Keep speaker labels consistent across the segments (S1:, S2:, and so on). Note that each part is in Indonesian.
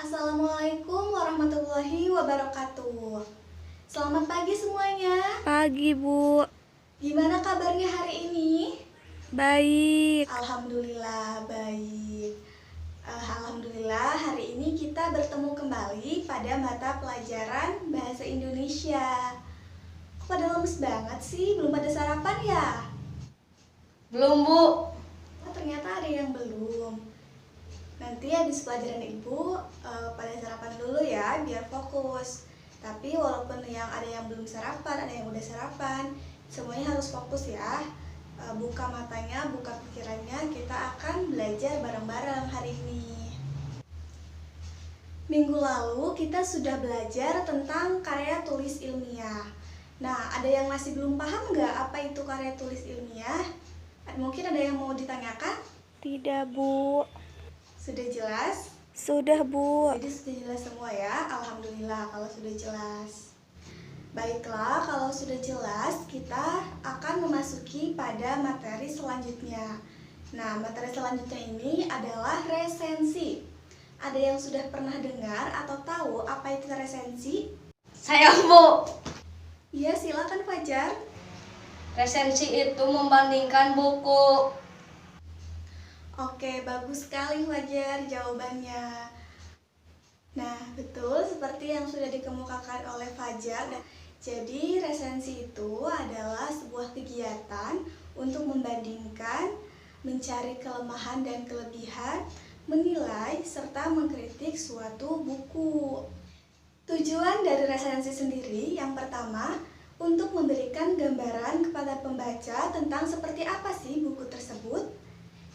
S1: Assalamualaikum warahmatullahi wabarakatuh. Selamat pagi semuanya.
S2: Pagi, Bu.
S1: Gimana kabarnya hari ini?
S2: Baik.
S1: Alhamdulillah baik. Alhamdulillah hari ini kita bertemu kembali pada mata pelajaran Bahasa Indonesia. Kok pada lemes banget sih? Belum pada sarapan ya?
S3: Belum, Bu.
S1: Oh, ternyata ada yang belum. Nanti habis pelajaran Ibu pada sarapan dulu ya, biar fokus. Tapi walaupun yang ada yang belum sarapan, ada yang udah sarapan, semuanya harus fokus ya. Buka matanya, buka pikirannya, kita akan belajar bareng-bareng hari ini. Minggu lalu kita sudah belajar tentang karya tulis ilmiah. Nah, ada yang masih belum paham nggak apa itu karya tulis ilmiah? Mungkin ada yang mau ditanyakan?
S2: Tidak, Bu.
S1: Sudah jelas?
S2: Sudah, Bu.
S1: Jadi sudah jelas semua ya. Alhamdulillah kalau sudah jelas. Baiklah, kalau sudah jelas, kita akan memasuki pada materi selanjutnya. Nah, materi selanjutnya ini adalah resensi. Ada yang sudah pernah dengar atau tahu apa itu resensi?
S3: Saya, Bu.
S1: Iya, silakan Fajar.
S3: Resensi itu membandingkan buku.
S1: Oke, bagus sekali Fajar jawabannya. Nah, betul seperti yang sudah dikemukakan oleh Fajar. Jadi, resensi itu adalah sebuah kegiatan untuk membandingkan, mencari kelemahan dan kelebihan, menilai, serta mengkritik suatu buku. Tujuan dari resensi sendiri yang pertama, untuk memberikan gambaran kepada pembaca tentang seperti apa sih buku tersebut.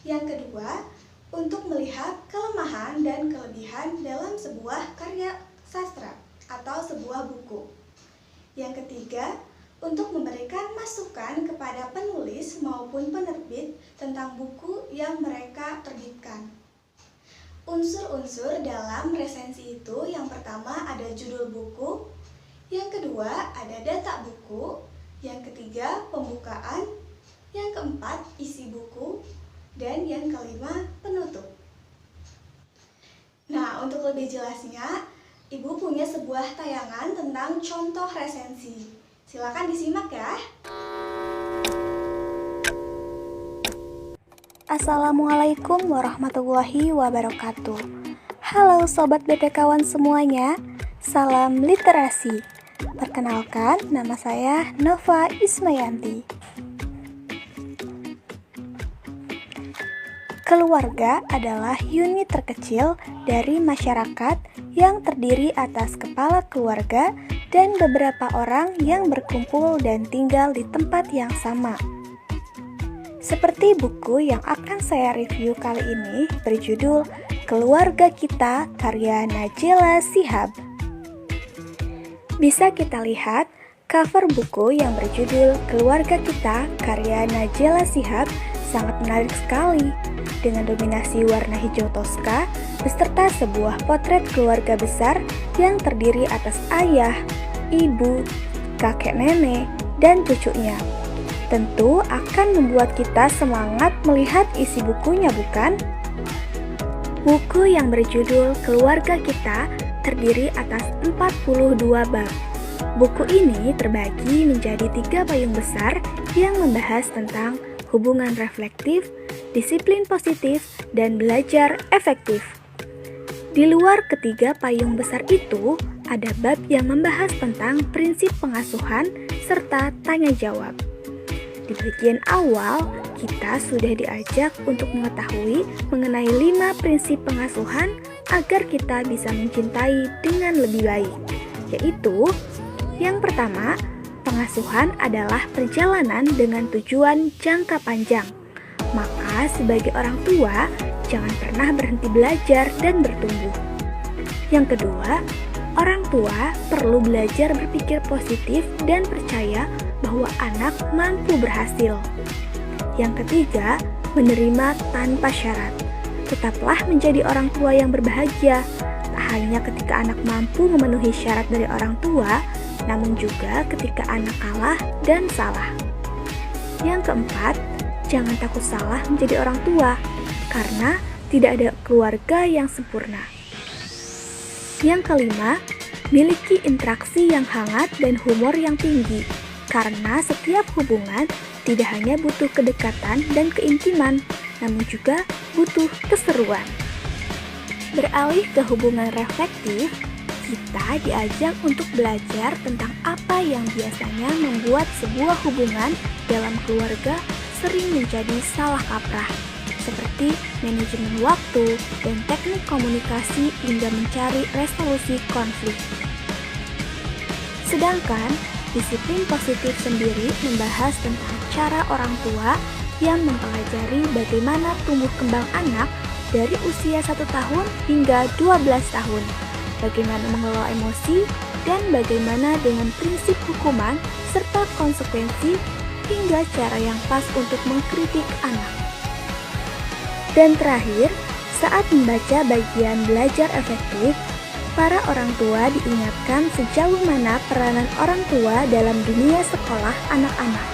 S1: Yang kedua, untuk melihat kelemahan dan kelebihan dalam sebuah karya sastra atau sebuah buku. Yang ketiga, untuk memberikan masukan kepada penulis maupun penerbit tentang buku yang mereka terbitkan. Unsur-unsur dalam resensi itu yang pertama ada judul buku, yang kedua ada data buku, yang ketiga pembukaan, yang keempat isi buku, dan yang kelima penutup. Nah, untuk lebih jelasnya, Ibu punya sebuah tayangan tentang contoh resensi. Silakan disimak ya.
S2: Assalamualaikum warahmatullahi wabarakatuh. Halo Sobat BPKwan semuanya. Salam literasi. Perkenalkan, nama saya Nova Ismayanti. Keluarga adalah unit terkecil dari masyarakat yang terdiri atas kepala keluarga dan beberapa orang yang berkumpul dan tinggal di tempat yang sama. Seperti buku yang akan saya review kali ini berjudul Keluarga Kita karya Najela Shihab. Bisa kita lihat cover buku yang berjudul Keluarga Kita karya Najela Shihab sangat menarik sekali, dengan dominasi warna hijau toska beserta sebuah potret keluarga besar yang terdiri atas ayah, ibu, kakek nenek, dan cucunya. Tentu akan membuat kita semangat melihat isi bukunya, bukan? Buku yang berjudul Keluarga Kita terdiri atas 42 bab. Buku ini terbagi menjadi 3 payung besar yang membahas tentang hubungan reflektif, disiplin positif, dan belajar efektif. Di luar ketiga payung besar itu, ada bab yang membahas tentang prinsip pengasuhan serta tanya jawab. Di bagian awal, kita sudah diajak untuk mengetahui mengenai 5 prinsip pengasuhan agar kita bisa mencintai dengan lebih baik, yaitu yang pertama, pengasuhan adalah perjalanan dengan tujuan jangka panjang. Maka sebagai orang tua, jangan pernah berhenti belajar dan bertumbuh. Yang kedua, orang tua perlu belajar berpikir positif dan percaya bahwa anak mampu berhasil. Yang ketiga, menerima tanpa syarat. Tetaplah menjadi orang tua yang berbahagia, tak hanya ketika anak mampu memenuhi syarat dari orang tua, namun juga ketika anak kalah dan salah. Yang keempat, jangan takut salah menjadi orang tua, karena tidak ada keluarga yang sempurna. Yang kelima, miliki interaksi yang hangat dan humor yang tinggi, karena setiap hubungan tidak hanya butuh kedekatan dan keintiman, namun juga butuh keseruan. Beralih ke hubungan reflektif, kita diajak untuk belajar tentang apa yang biasanya membuat sebuah hubungan dalam keluarga sering menjadi salah kaprah, seperti manajemen waktu dan teknik komunikasi hingga mencari resolusi konflik. Sedangkan disiplin positif sendiri membahas tentang cara orang tua yang mempelajari bagaimana tumbuh kembang anak dari usia 1 tahun hingga 12 tahun, bagaimana mengelola emosi, dan bagaimana dengan prinsip hukuman serta konsekuensi hingga cara yang pas untuk mengkritik anak. Dan terakhir, saat membaca bagian belajar efektif, para orang tua diingatkan sejauh mana peranan orang tua dalam dunia sekolah anak-anak.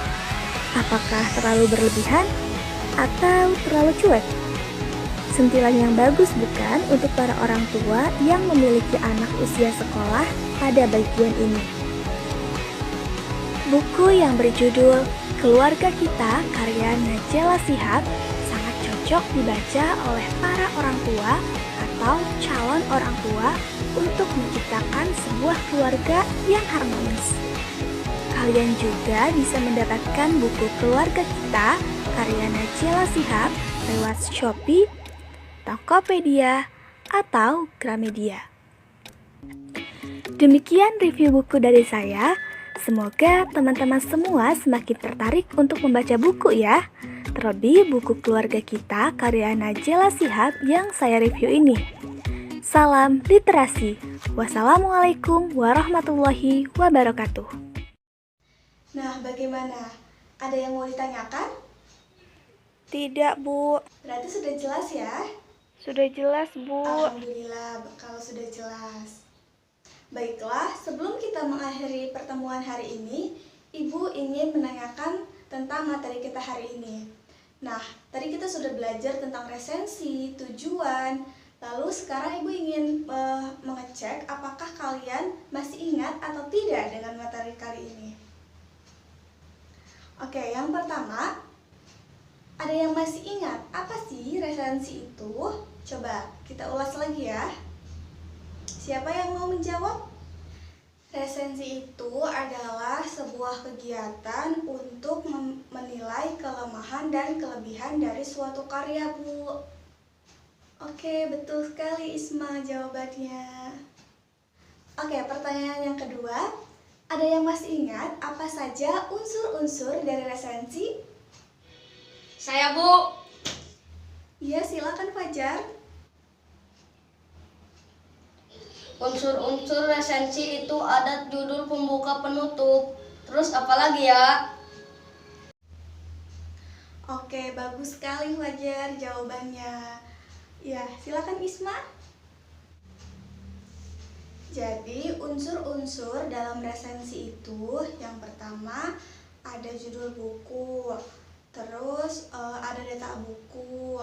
S2: Apakah terlalu berlebihan atau terlalu cuek? Sentilan yang bagus bukan untuk para orang tua yang memiliki anak usia sekolah pada bagian ini. Buku yang berjudul Keluarga Kita karya Najela Shihab sangat cocok dibaca oleh para orang tua atau calon orang tua untuk menciptakan sebuah keluarga yang harmonis. Kalian juga bisa mendapatkan buku Keluarga Kita karya Najela Shihab lewat Shopee, Tokopedia, atau Gramedia. Demikian review buku dari saya. Semoga teman-teman semua semakin tertarik untuk membaca buku ya. Terlebih buku Keluarga Kita karya Najela Shihab yang saya review ini. Salam literasi. Wassalamualaikum warahmatullahi wabarakatuh.
S1: Nah, bagaimana? Ada yang mau ditanyakan?
S2: Tidak, Bu.
S1: Berarti sudah jelas ya?
S2: Sudah jelas, Bu.
S1: Alhamdulillah kalau sudah jelas. Baiklah, sebelum kita mengakhiri pertemuan hari ini, Ibu ingin menanyakan tentang materi kita hari ini. Nah, tadi kita sudah belajar tentang resensi, tujuan. Lalu sekarang Ibu ingin mengecek apakah kalian masih ingat atau tidak dengan materi kali ini. Oke, yang pertama, ada yang masih ingat apa sih resensi itu? Coba kita ulas lagi ya. Siapa yang mau menjawab? Resensi itu adalah sebuah kegiatan untuk menilai kelemahan dan kelebihan dari suatu karya, Bu. Oke, betul sekali Isma jawabannya. Oke, pertanyaan yang kedua. Ada yang masih ingat apa saja unsur-unsur dari resensi?
S3: Saya, Bu.
S1: Iya, silakan Fajar.
S3: Unsur-unsur resensi itu ada judul, pembuka, penutup. Terus apa lagi ya?
S1: Oke, bagus sekali Fajar jawabannya. Ya, silakan Isma. Jadi, unsur-unsur dalam resensi itu yang pertama ada judul buku, terus ada data buku,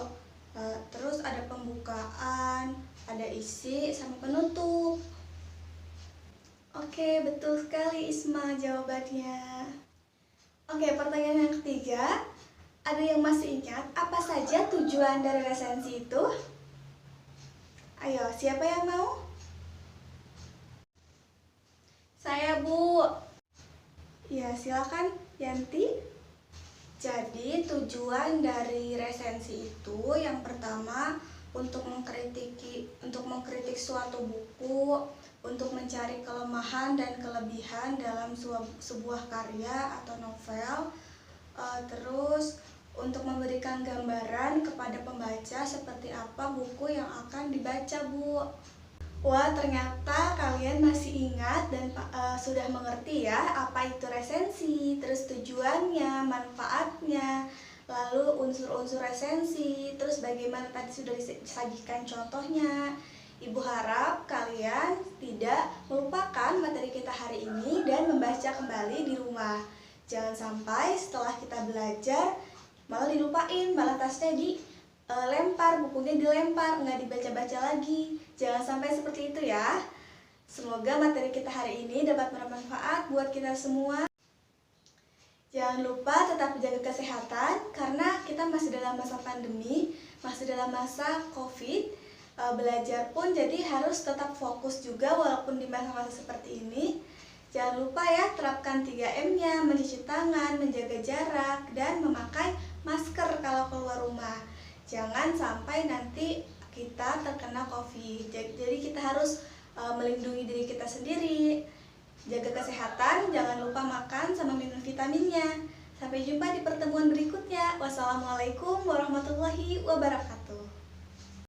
S1: terus ada pembukaan, ada isi, sama penutup. Oke, betul sekali Isma jawabannya. Oke, pertanyaan yang ketiga. Ada yang masih ingat apa saja tujuan dari resensi itu? Ayo, siapa yang mau? Saya, Bu. Ya, silakan Yanti. Jadi, tujuan dari resensi itu yang pertama untuk mengkritik suatu buku, untuk mencari kelemahan dan kelebihan dalam sebuah karya atau novel, terus untuk memberikan gambaran kepada pembaca seperti apa buku yang akan dibaca, Bu. Wah, ternyata kalian masih ingat dan sudah mengerti ya apa itu resensi, terus tujuannya, manfaatnya, lalu unsur-unsur resensi, terus bagaimana tadi sudah disajikan contohnya. Ibu harap kalian tidak melupakan materi kita hari ini dan membaca kembali di rumah. Jangan sampai setelah kita belajar malah dilupain, malah tasnya dilempar, bukunya dilempar, nggak dibaca-baca lagi. Jangan sampai seperti itu ya. Semoga materi kita hari ini dapat bermanfaat buat kita semua. Jangan lupa tetap jaga kesehatan karena kita masih dalam masa pandemi, masih dalam masa COVID. Belajar pun jadi harus tetap fokus juga walaupun di masa-masa seperti ini. Jangan lupa ya, terapkan 3M-nya, mencuci tangan, menjaga jarak, dan memakai masker kalau keluar rumah. Jangan sampai nanti kita terkena COVID. Jadi kita harus melindungi diri kita sendiri, jaga kesehatan, jangan lupa makan sama minum vitaminnya. Sampai jumpa di pertemuan berikutnya. Wassalamualaikum warahmatullahi wabarakatuh.